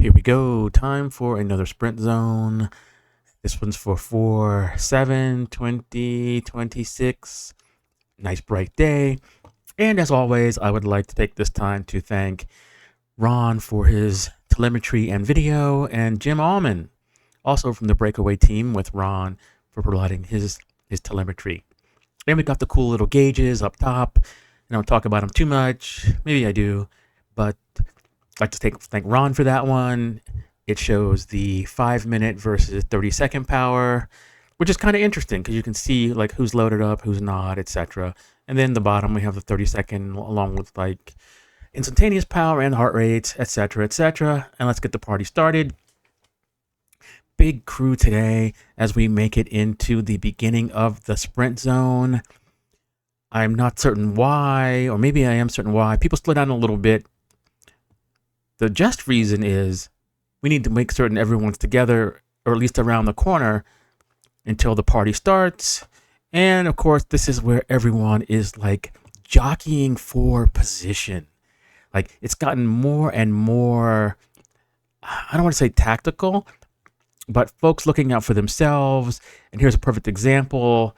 Here we go. Time for another sprint zone. This one's for 4/7/2026. Nice bright day. And as always, I would like to take this time to thank Ron for his telemetry and video, and Jim Allman, also from the breakaway team with Ron, for providing his telemetry. And we got the cool little gauges up top. I don't talk about them too much. Maybe I do, but I'd like to thank Ron for that one. It shows the 5-minute versus 30-second power, which is kind of interesting because you can see like who's loaded up, who's not, etc. And then the bottom we have the 30-second along with like instantaneous power and heart rates, etc., etc. And let's get the party started. Big crew today as we make it into the beginning of the sprint zone. I'm not certain why, or maybe I am certain why. People slow down a little bit. The just reason is we need to make certain everyone's together, or at least around the corner, until the party starts. And of course, this is where everyone is like jockeying for position. Like it's gotten more and more, I don't want to say tactical, but folks looking out for themselves. And here's a perfect example.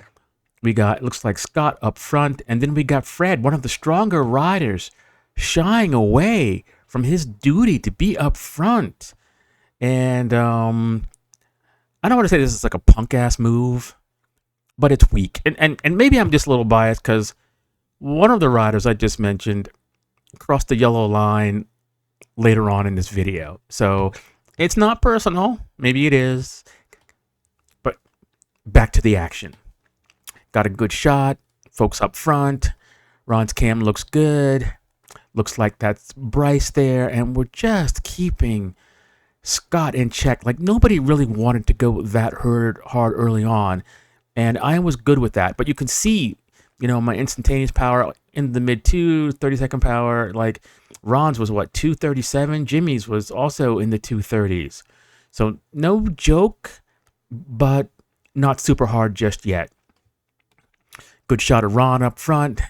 We got, looks like Scott up front, and then we got Fred, one of the stronger riders, shying away from his duty to be up front. And I don't want to say this is like a punk ass move, but it's weak. And maybe I'm just a little biased because one of the riders I just mentioned crossed the yellow line later on in this video. So it's not personal. Maybe it is. But back to the action. Got a good shot. Folks up front. Ron's cam looks good. Looks like that's Bryce there. And we're just keeping Scott in check. Like nobody really wanted to go that hard early on. And I was good with that. But you can see, my instantaneous power in the mid 30-second power. Like Ron's was what, 237? Jimmy's was also in the 230s. So no joke, but not super hard just yet. Good shot of Ron up front.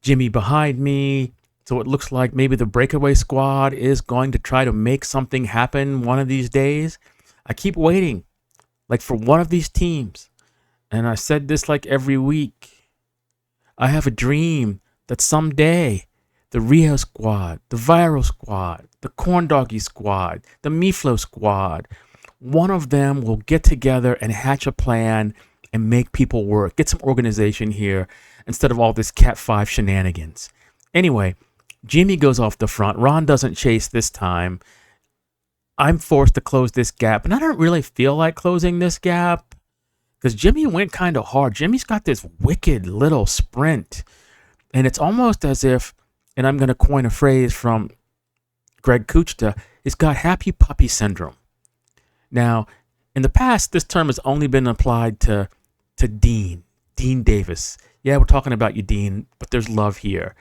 Jimmy behind me. So it looks like maybe the breakaway squad is going to try to make something happen one of these days. I keep waiting, like for one of these teams. And I said this like every week. I have a dream that someday the Rio squad, the Viral squad, the Corn Doggy squad, the Miflo squad, one of them will get together and hatch a plan and make people work. Get some organization here instead of all this Cat 5 shenanigans. Anyway, Jimmy goes off the front. Ron doesn't chase this time. I'm forced to close this gap, and I don't really feel like closing this gap because Jimmy went kind of hard. Jimmy's got this wicked little sprint, and it's almost as if, and I'm going to coin a phrase from Greg Kuchta, he's got happy puppy syndrome. Now, in the past, this term has only been applied to Dean Davis. Yeah, we're talking about you, Dean, but there's love here.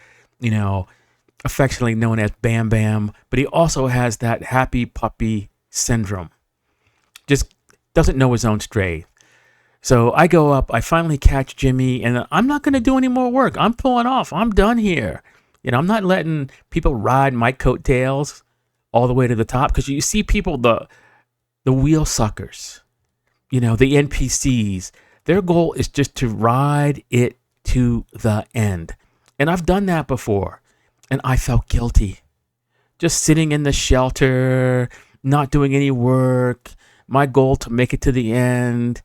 Affectionately known as Bam Bam, but he also has that happy puppy syndrome. Just doesn't know his own strength. So I go up, I finally catch Jimmy, and I'm not going to do any more work. I'm pulling off. I'm done here. I'm not letting people ride my coattails all the way to the top because you see people, the wheel suckers, the NPCs, their goal is just to ride it to the end. And I've done that before. And I felt guilty. Just sitting in the shelter, not doing any work, my goal to make it to the end.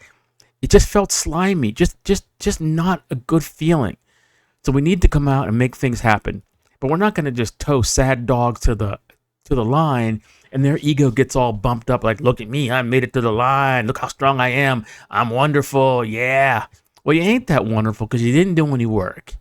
It just felt slimy, just not a good feeling. So we need to come out and make things happen. But we're not going to just tow sad dogs to the line and their ego gets all bumped up like, look at me, I made it to the line. Look how strong I am. I'm wonderful. Yeah. Well, you ain't that wonderful because you didn't do any work.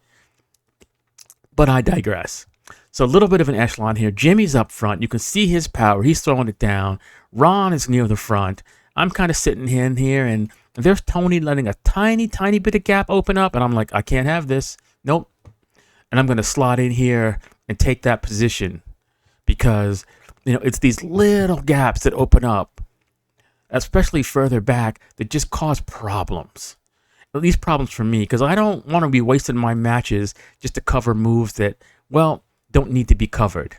But I digress. So a little bit of an echelon here. Jimmy's up front. You can see his power. He's throwing it down. Ron is near the front. I'm kind of sitting in here, and there's Tony letting a tiny, tiny bit of gap open up, and I'm like, I can't have this. Nope. And I'm going to slot in here and take that position because, it's these little gaps that open up, especially further back, that just cause problems. At least problems for me, because I don't want to be wasting my matches just to cover moves that, well, don't need to be covered.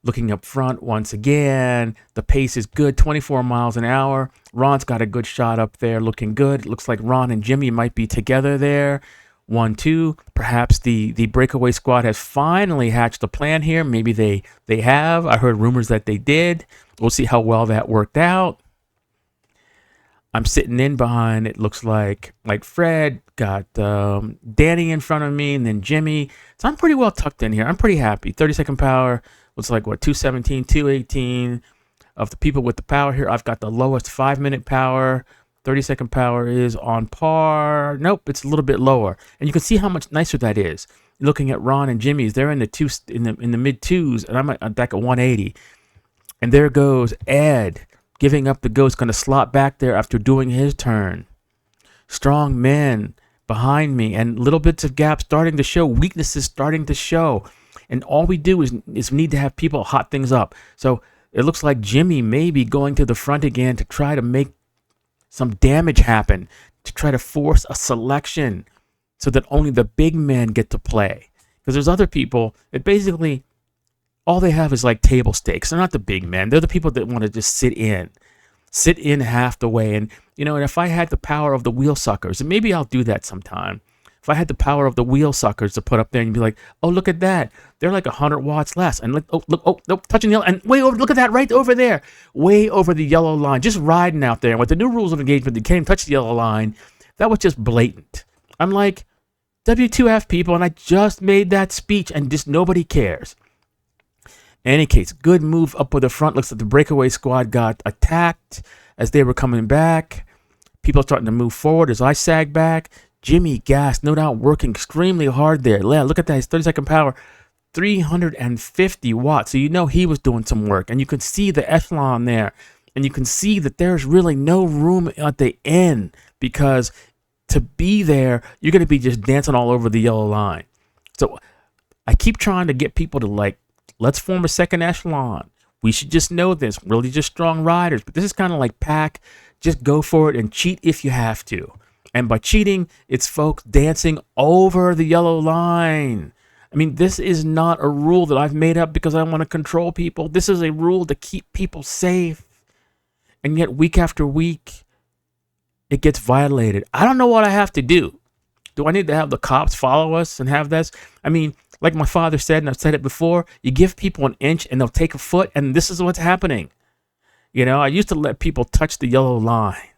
Looking up front once again, the pace is good, 24 miles an hour. Ron's got a good shot up there, looking good. It looks like Ron and Jimmy might be together there. 1-2. Perhaps the breakaway squad has finally hatched a plan here. Maybe they have. I heard rumors that they did. We'll see how well that worked out. I'm sitting in behind, it looks like Fred, got Danny in front of me, and then Jimmy. So I'm pretty well tucked in here. I'm pretty happy. 30-second power looks like, 217, 218. Of the people with the power here, I've got the lowest 5-minute power. 30-second power is on par. Nope, it's a little bit lower. And you can see how much nicer that is. Looking at Ron and Jimmy's, they're in the mid twos, and I'm back at 180. And there goes Ed, giving up the ghost, going to slot back there after doing his turn. Strong men behind me, and little bits of gaps starting to show, weaknesses starting to show. And all we do is need to have people hot things up. So it looks like Jimmy may be going to the front again to try to make some damage happen, to try to force a selection so that only the big men get to play. Because there's other people that basically all they have is like table stakes. They're not the big men. They're the people that want to just sit in half the way. And, and if I had the power of the wheel suckers, and maybe I'll do that sometime. If I had the power of the wheel suckers to put up there and be like, oh, look at that. They're like 100 watts less. And look, touching the yellow, and way over, look at that right over there. Way over the yellow line, just riding out there. And with the new rules of engagement, they can't even touch the yellow line. That was just blatant. I'm like, W2F people, and I just made that speech, and just nobody cares. In any case, good move up with the front. Looks like the breakaway squad got attacked as they were coming back. People starting to move forward as I sag back. Jimmy Gas, no doubt, working extremely hard there. Look at that, his 30-second power, 350 watts. So he was doing some work. And you can see the echelon there. And you can see that there's really no room at the end, because to be there, you're going to be just dancing all over the yellow line. So I keep trying to get people to let's form a second echelon. We should just know this. Really just strong riders. But this is kind of like pack. Just go for it and cheat if you have to. And by cheating, it's folks dancing over the yellow line. I mean, this is not a rule that I've made up because I want to control people. This is a rule to keep people safe. And yet, week after week, it gets violated. I don't know what I have to do. Do I need to have the cops follow us and have this? I mean, like my father said, and I've said it before, you give people an inch and they'll take a foot, and this is what's happening. I used to let people touch the yellow line.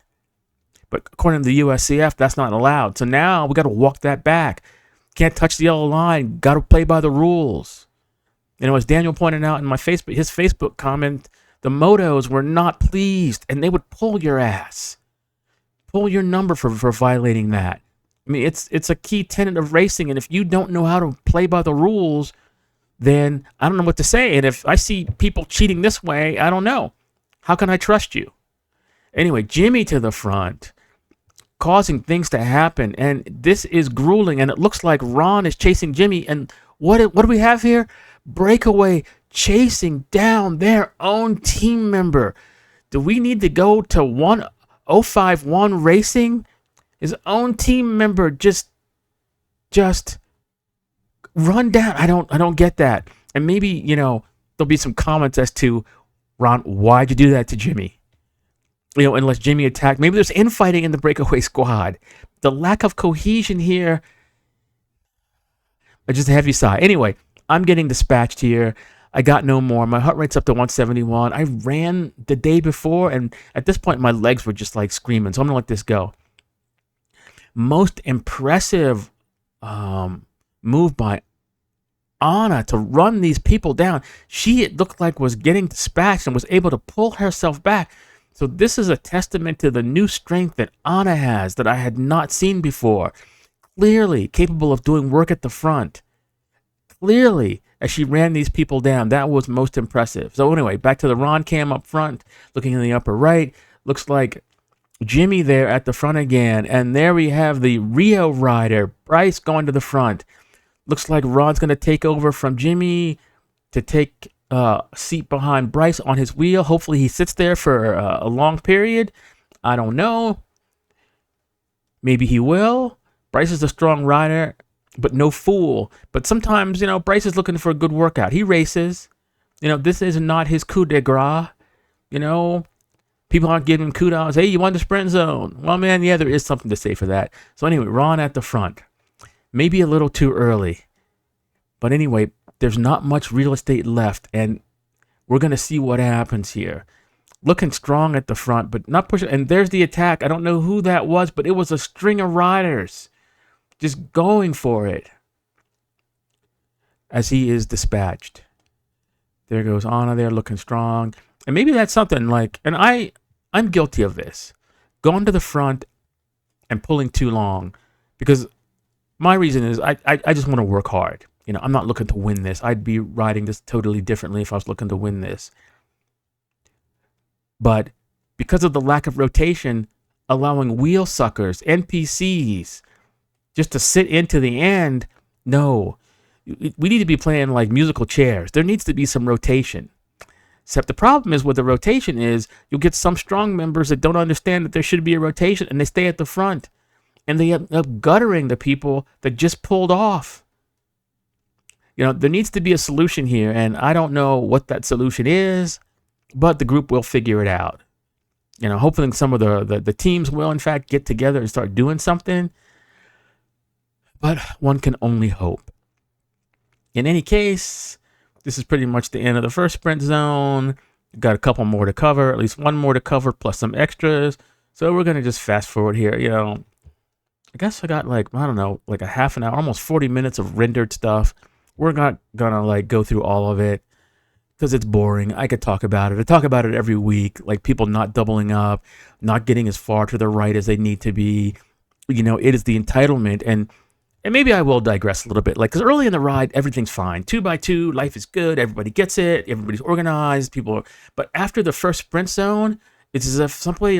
But according to the USCF, that's not allowed. So now we got to walk that back. Can't touch the yellow line. Got to play by the rules. As Daniel pointed out in his Facebook comment, the motos were not pleased, and they would pull your ass, pull your number for violating that. I mean, it's a key tenet of racing, and if you don't know how to play by the rules, then I don't know what to say. And if I see people cheating this way, I don't know. How can I trust you? Anyway, Jimmy to the front, causing things to happen, and this is grueling, and it looks like Ron is chasing Jimmy, and what do we have here? Breakaway chasing down their own team member. Do we need to go to 1051 Racing? His own team member just run down. I don't get that. And maybe, there'll be some comments as to, Ron, why'd you do that to Jimmy? Unless Jimmy attacked. Maybe there's infighting in the breakaway squad. The lack of cohesion here, just a heavy sigh. Anyway, I'm getting dispatched here. I got no more. My heart rate's up to 171. I ran the day before, and at this point, my legs were just screaming. So I'm going to let this go. Most impressive move by Anna to run these people down. She, it looked like, was getting dispatched and was able to pull herself back. So this is a testament to the new strength that Anna has that I had not seen before. Clearly capable of doing work at the front. Clearly, as she ran these people down, that was most impressive. So anyway, back to the Ron cam up front, looking in the upper right. Looks like Jimmy there at the front again. And there we have the Rio rider, Bryce, going to the front. Looks like Ron's going to take over from Jimmy to take seat behind Bryce on his wheel. Hopefully he sits there for a long period. I don't know. Maybe he will. Bryce is a strong rider, but no fool. But sometimes, Bryce is looking for a good workout. He races. This is not his coup de grace. You know, people aren't giving him kudos. Hey, you won the sprint zone. Well, man, yeah, there is something to say for that. So anyway, Ron at the front. Maybe a little too early. But anyway, there's not much real estate left, and we're going to see what happens here. Looking strong at the front, but not pushing. And there's the attack. I don't know who that was, but it was a string of riders just going for it as he is dispatched. There goes Anna there looking strong. And maybe that's something like, and I'm guilty of this, going to the front and pulling too long, because my reason is I just want to work hard. I'm not looking to win this. I'd be riding this totally differently if I was looking to win this. But because of the lack of rotation, allowing wheel suckers, NPCs, just to sit into the end, no. We need to be playing like musical chairs. There needs to be some rotation. Except the problem is with the rotation is you'll get some strong members that don't understand that there should be a rotation, and they stay at the front. And they end up guttering the people that just pulled off. There needs to be a solution here, and I don't know what that solution is, but the group will figure it out. Hopefully some of the teams will, in fact, get together and start doing something. But one can only hope. In any case, this is pretty much the end of the first sprint zone. We've got a couple more to cover, at least one more to cover, plus some extras. So we're going to just fast forward here. I guess I got like a half an hour, almost 40 minutes of rendered stuff. We're not going to go through all of it because it's boring. I could talk about it. I talk about it every week, like people not doubling up, not getting as far to the right as they need to be. It is the entitlement. And maybe I will digress a little bit, because early in the ride, everything's fine. 2x2, life is good. Everybody gets it. Everybody's organized. But after the first sprint zone, it's as if somebody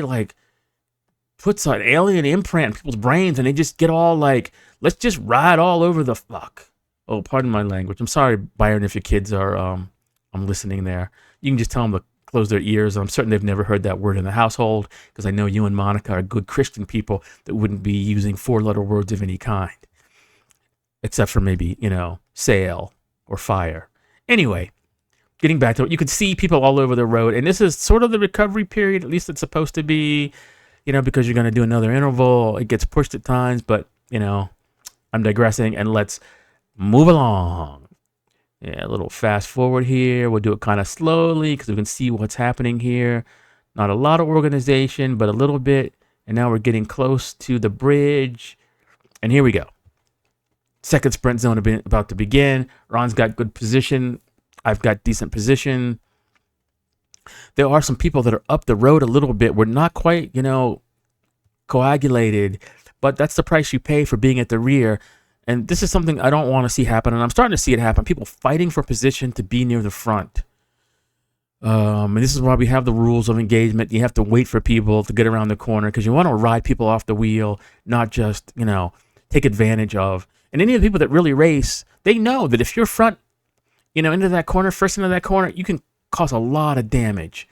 puts an alien imprint in people's brains, and they just get all let's just ride all over the fuck. Oh, pardon my language. I'm sorry, Byron, if your kids are I'm listening there. You can just tell them to close their ears. I'm certain they've never heard that word in the household, because I know you and Monica are good Christian people that wouldn't be using 4-letter words of any kind. Except for maybe, sail or fire. Anyway, getting back to it, you could see people all over the road. And this is sort of the recovery period, at least it's supposed to be, because you're going to do another interval. It gets pushed at times, but, I'm digressing, and let's move along. Yeah, a little fast forward here. We'll do it kind of slowly because we can see what's happening here. Not a lot of organization, but a little bit. And now we're getting close to the bridge. And here we go. Second sprint zone about to begin. Ron's got good position. I've got decent position. There are some people that are up the road a little bit. We're not quite, coagulated, but that's the price you pay for being at the rear. And this is something I don't want to see happen. And I'm starting to see it happen. People fighting for position to be near the front. And this is why we have the rules of engagement. You have to wait for people to get around the corner because you want to ride people off the wheel, not just, take advantage of. And any of the people that really race, they know that if you're front, into that corner, first into that corner, you can cause a lot of damage.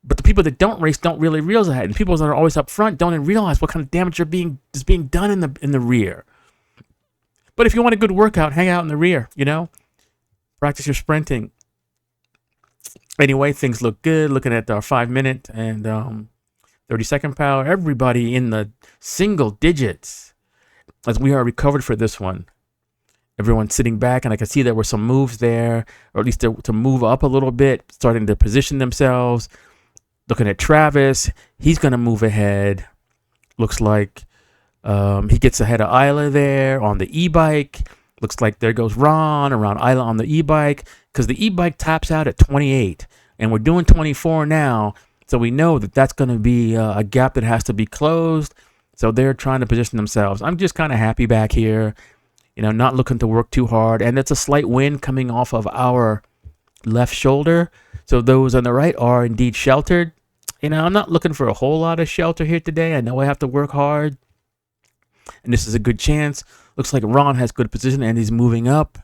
But the people that don't race don't really realize that. And people that are always up front don't even realize what kind of damage is being done in the rear. But if you want a good workout, hang out in the rear, Practice your sprinting. Anyway, things look good. Looking at our 5-minute and 30-second power. Everybody in the single digits. As we are recovered for this one. Everyone's sitting back, and I can see there were some moves there, or at least to move up a little bit, starting to position themselves. Looking at Travis, he's going to move ahead. Looks like he gets ahead of Isla there on the e-bike. Looks like there goes Ron around Isla on the e-bike, because the e-bike tops out at 28, and we're doing 24 now, so we know that that's going to be a gap that has to be closed. So they're trying to position themselves. I'm just kind of happy back here, not looking to work too hard. And it's a slight wind coming off of our left shoulder. So those on the right are indeed sheltered. I'm not looking for a whole lot of shelter here today. I know I have to work hard. And this is a good chance. Looks like Ron has good position and he's moving up.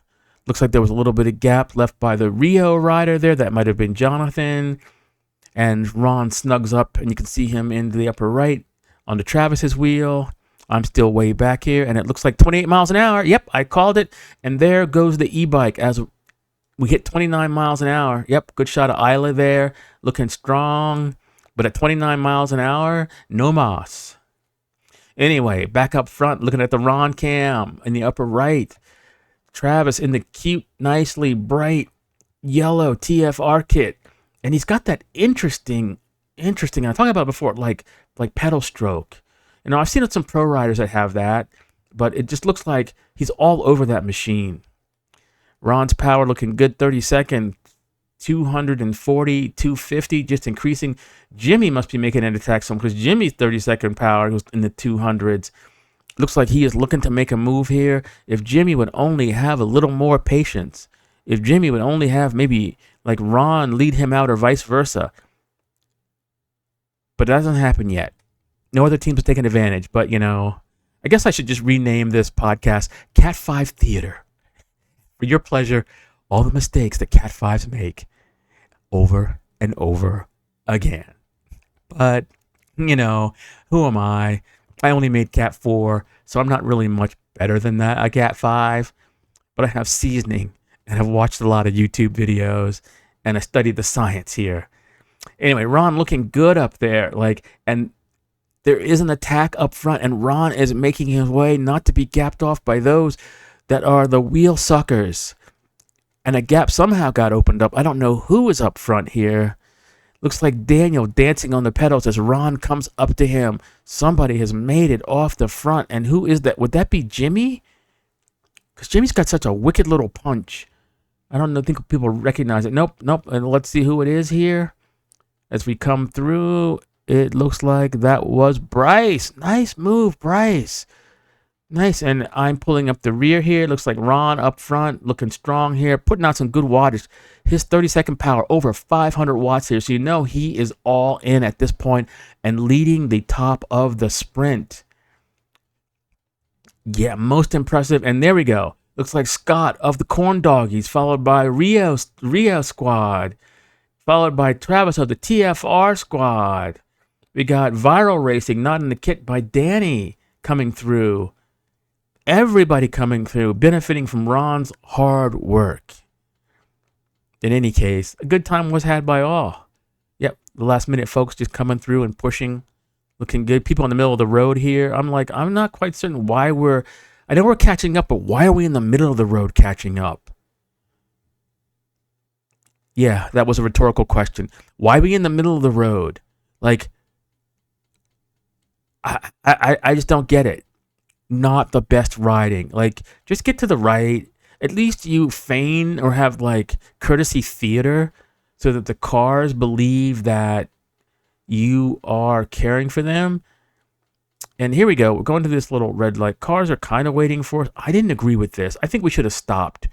Looks like there was a little bit of gap left by the Rio rider there. That might have been Jonathan. And Ron snugs up, and you can see him in the upper right. On the Travis's wheel, I'm still way back here, and it looks like 28 miles an hour. Yep, I called it, and there goes the e-bike as We hit 29 miles an hour. Yep, good shot of Isla there, looking strong. But at 29 miles an hour, no mas. Anyway, back up front, looking at the Ron cam in the upper right. Travis in the cute, nicely bright yellow TFR kit. And he's got that interesting, I talked about it before, like pedal stroke. You know, I've seen some pro riders that have that, but it just looks like he's all over that machine. Ron's power looking good, 32nd, 240, 250, just increasing. Jimmy must be making an attack some because Jimmy's 32nd power was in the 200s. Looks like he is looking to make a move here. If Jimmy would only have a little more patience, if Jimmy would only have maybe like Ron lead him out or vice versa. But that doesn't happen yet. No other teams are taking advantage. But, you know, I guess I should just rename this podcast Cat 5 Theater. For your pleasure, all the mistakes that Cat 5s make over and over again. But, you know, who am I? I only made Cat 4, so I'm not really much better than that, a Cat 5. But I have seasoning, and I've watched a lot of YouTube videos, and I studied the science here. Anyway, Ron looking good up there, and there is an attack up front, and Ron is making his way not to be gapped off by those that are the wheel suckers. And a gap somehow got opened up. I don't know who is up front here. Looks like Daniel dancing on the pedals as Ron comes up to him. Somebody has made it off the front. And who is that? Would that be Jimmy? Because Jimmy's got such a wicked little punch. I don't think people recognize it. Nope. And let's see who it is here. As we come through, it looks like that was Bryce. Nice move, Bryce. Nice, and I'm pulling up the rear here. Looks like Ron up front, looking strong here, putting out some good wattage. His 32nd power, over 500 watts here. So you know he is all in at this point and leading the top of the sprint. Yeah, most impressive. And there we go. Looks like Scott of the Corn Doggies, followed by Rio Squad, followed by Travis of the TFR Squad. We got Viral Racing, not in the kit, by Danny coming through. Everybody coming through, benefiting from Ron's hard work. In any case, a good time was had by all. Yep, the last minute folks just coming through and pushing, looking good. People in the middle of the road here. I'm not quite certain why I know we're catching up, but why are we in the middle of the road catching up? Yeah, that was a rhetorical question. Why are we in the middle of the road? I just don't get it. Not the best riding. Just get to the right. At least you feign or have courtesy theater so that the cars believe that you are caring for them. And here we go. We're going to this little red light. Cars are kind of waiting for us. I didn't agree with this. I think we should have stopped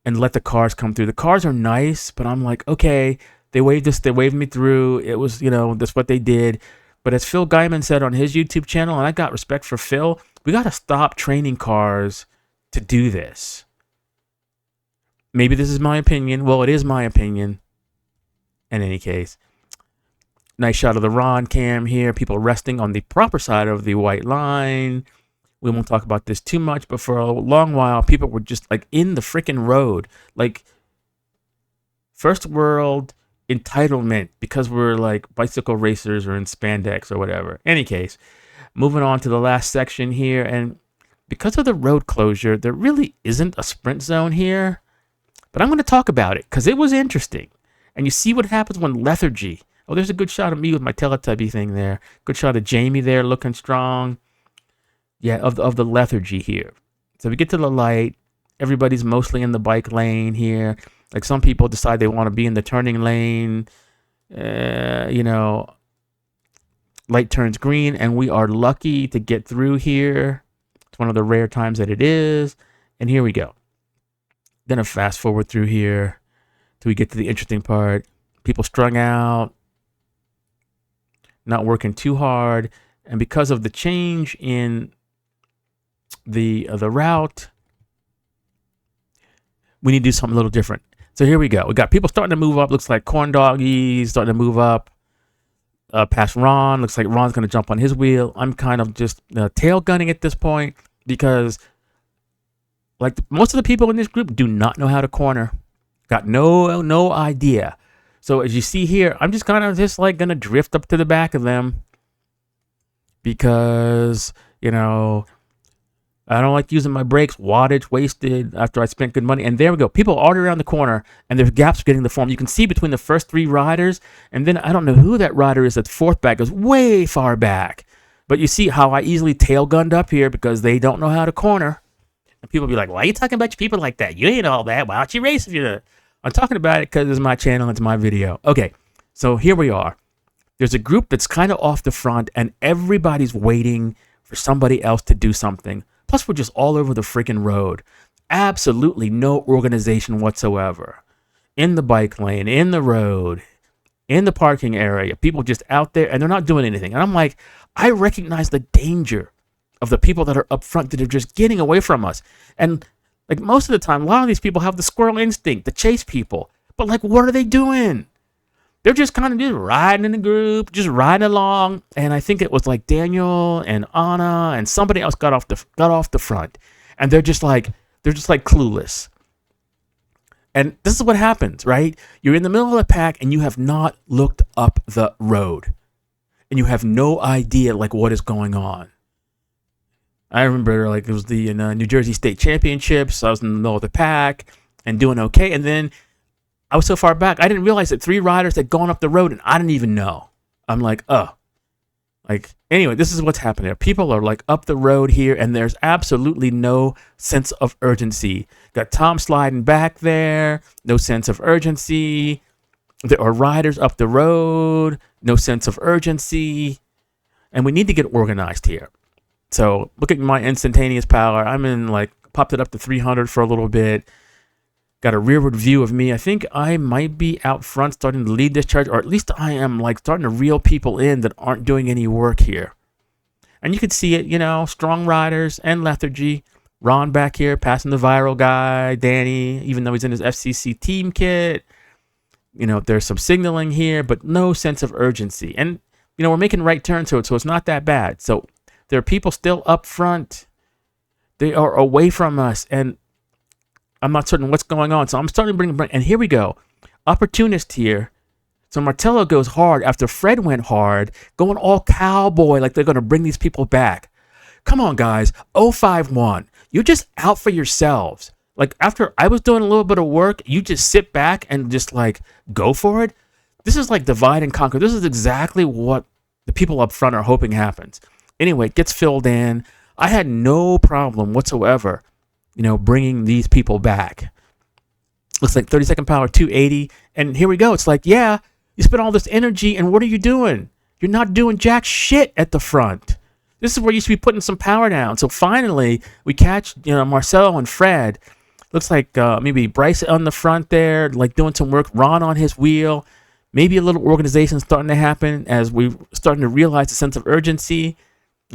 and let the cars come through. The cars are nice, but I'm like, okay, they waved us. They waved me through. It was, that's what they did. But as Phil Guyman said on his YouTube channel, and I got respect for Phil, we got to stop training cars to do this. Maybe this is my opinion. Well, it is my opinion. In any case, nice shot of the Ron cam here. People resting on the proper side of the white line. We won't talk about this too much, but for a long while, people were just in the freaking road. First world entitlement because we're bicycle racers or in spandex or whatever. Any case, moving on to the last section here, and because of the road closure, there really isn't a sprint zone here, but I'm going to talk about it because it was interesting. And you see what happens when lethargy. Oh, there's a good shot of me with my Teletubby thing there. Good shot of Jamie there looking strong. Yeah, of the lethargy here. So we get to the light. Everybody's mostly in the bike lane here. Some people decide they want to be in the turning lane. Light turns green, and we are lucky to get through here. It's one of the rare times that it is. And here we go. Then a fast forward through here till we get to the interesting part. People strung out, not working too hard. And because of the change in the route, we need to do something a little different. So here we go. We got people starting to move up. Looks like Corn Doggies starting to move up. Past Ron. Looks like Ron's going to jump on his wheel. I'm kind of just tail gunning at this point because most of the people in this group do not know how to corner. Got no idea. So as you see here, I'm just kind of just like gonna drift up to the back of them because, you know, I don't like using my brakes. Wattage wasted after I spent good money. And there we go. People are already around the corner, and there's gaps getting to form. You can see between the first three riders, and then I don't know who that rider is. That fourth back goes way far back. But you see how I easily tail gunned up here because they don't know how to corner. And people be like, why are you talking about your people like that? You ain't all that. Why don't you race if you're... I'm talking about it because it's my channel. It's my video. Okay, so here we are. There's a group that's kind of off the front, and everybody's waiting for somebody else to do something. Plus, we're just all over the freaking road. Absolutely no organization whatsoever. In the bike lane, in the road, in the parking area. People just out there, and they're not doing anything. And I'm like, I recognize the danger of the people that are up front that are just getting away from us. And like most of the time, a lot of these people have the squirrel instinct to chase people. But like, what are they doing? They're just kind of just riding in a group, just riding along. And I think it was like Daniel and Anna and somebody else got off the front. And they're just like clueless. And this is what happens, right? You're in the middle of the pack and you have not looked up the road. And you have no idea like what is going on. I remember like it was the New Jersey State Championships. I was in the middle of the pack and doing okay. And then I was so far back, I didn't realize that three riders had gone up the road and I didn't even know. I'm like, oh. Like, anyway, this is what's happening. People are like up the road here and there's absolutely no sense of urgency. Got Tom sliding back there, no sense of urgency. There are riders up the road, no sense of urgency. And we need to get organized here. So look at my instantaneous power. I'm in like, popped it up to 300 for a little bit. Got a rearward view of me. I think I might be out front starting to lead this charge, or at least I am like starting to reel people in that aren't doing any work here. And you can see it, you know, strong riders and lethargy. Ron back here passing the viral guy, Danny, even though he's in his FCC team kit. You know, there's some signaling here, but no sense of urgency. And, you know, we're making right turns to it, so it's not that bad. So there are people still up front. They are away from us, and I'm not certain what's going on. So I'm starting to bring, and here we go. Opportunist here. So Martello goes hard after Fred went hard, going all cowboy like they're going to bring these people back. Come on, guys. 051. You're just out for yourselves. Like after I was doing a little bit of work, you just sit back and just like go for it. This is like divide and conquer. This is exactly what the people up front are hoping happens. Anyway, it gets filled in. I had no problem whatsoever, you know, bringing these people back. Looks like 32nd power, 280. And here we go. It's like, yeah, you spent all this energy, and what are you doing? You're not doing jack shit at the front. This is where you should be putting some power down. So finally, we catch, you know, Marcelo and Fred. Looks like maybe Bryce on the front there, like doing some work. Ron on his wheel. Maybe a little organization starting to happen as we're starting to realize the sense of urgency.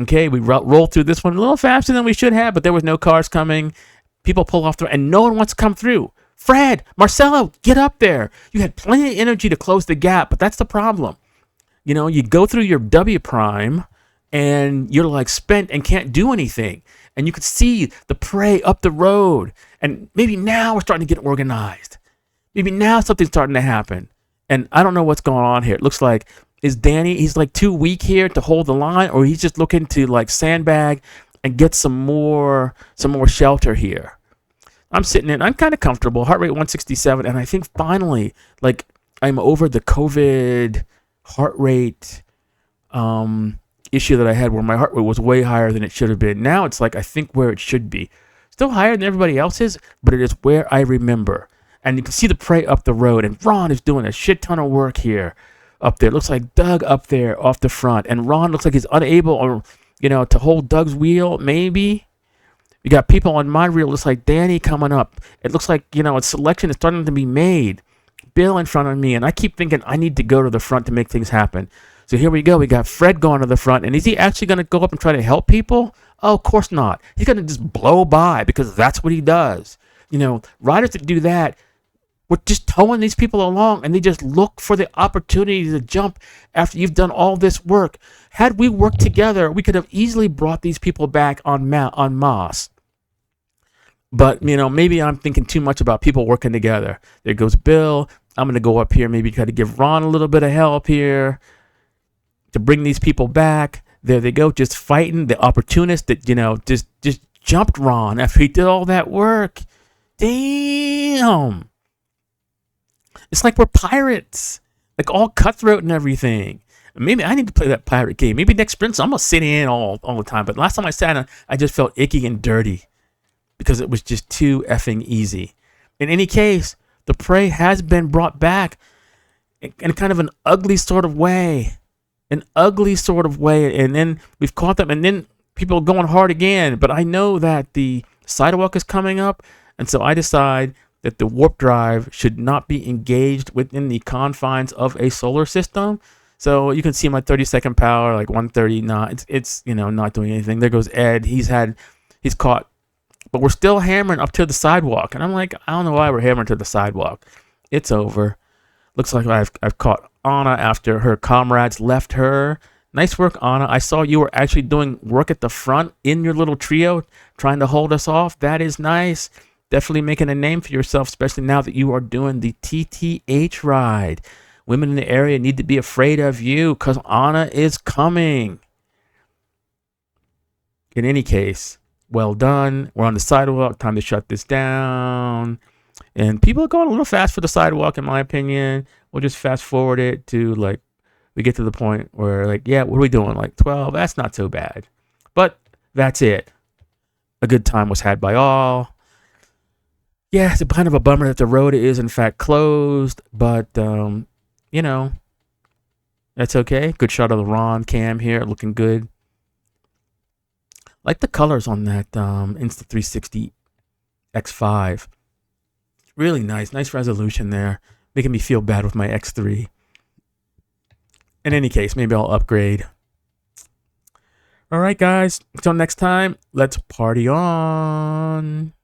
Okay, we rolled through this one a little faster than we should have, but there was no cars coming. People pull off and no one wants to come through. Fred, Marcelo, get up there. You had plenty of energy to close the gap, but that's the problem. You know, you go through your W prime and you're like spent and can't do anything. And you could see the prey up the road. And maybe now we're starting to get organized. Maybe now something's starting to happen. And I don't know what's going on here. It looks like, is Danny, he's like too weak here to hold the line, or he's just looking to like sandbag and get some more shelter here. I'm sitting in, I'm kind of comfortable, heart rate 167, and I think finally, like, I'm over the COVID heart rate issue that I had where my heart rate was way higher than it should have been. Now it's like, I think where it should be. Still higher than everybody else's, but it is where I remember. And you can see the prey up the road, and Ron is doing a shit ton of work here up there. It looks like Doug up there off the front, and Ron looks like he's unable, or, you know, to hold Doug's wheel, maybe. We got people on my reel. Looks like Danny coming up. It looks like, you know, a selection is starting to be made. Bill in front of me, and I keep thinking I need to go to the front to make things happen. So here we go. We got Fred going to the front, and is he actually going to go up and try to help people? Oh, of course not. He's going to just blow by because that's what he does. You know, riders that do that, we're just towing these people along, and they just look for the opportunity to jump after you've done all this work. Had we worked together, we could have easily brought these people back en masse. But, maybe I'm thinking too much about people working together. There goes Bill. I'm going to go up here, maybe try to give Ron a little bit of help here to bring these people back. There they go, just fighting the opportunist that, just jumped Ron after he did all that work. Damn. It's like we're pirates, like all cutthroat and everything. Maybe I need to play that pirate game. Maybe next sprint, I'm going to sit in all the time. But last time I sat in, I just felt icky and dirty because it was just too effing easy. In any case, the prey has been brought back in kind of an ugly sort of way. And then we've caught them, and then people are going hard again. But I know that the sidewalk is coming up, and so I decide that the warp drive should not be engaged within the confines of a solar system. So you can see my 30-second power, like 130. It's not doing anything. There goes Ed. He's caught, but we're still hammering up to the sidewalk, and I'm like, I don't know why we're hammering to the sidewalk. It's over. Looks like I've caught Anna after her comrades left her. Nice work, Anna. I saw you were actually doing work at the front in your little trio, trying to hold us off. That is nice. Definitely making a name for yourself, especially now that you are doing the TTH ride. Women in the area need to be afraid of you because Anna is coming. In any case, well done. We're on the sidewalk. Time to shut this down. And people are going a little fast for the sidewalk, in my opinion. We'll just fast forward it to, like, we get to the point where, like, yeah, what are we doing? Like 12? That's not so bad. But that's it. A good time was had by all. Yeah, it's kind of a bummer that the road is, in fact, closed. But, that's okay. Good shot of the Ron cam here. Looking good. Like the colors on that Insta360 X5. Really nice resolution there, making me feel bad with my X3. In any case, maybe I'll upgrade. All right, guys, until next time, let's party on.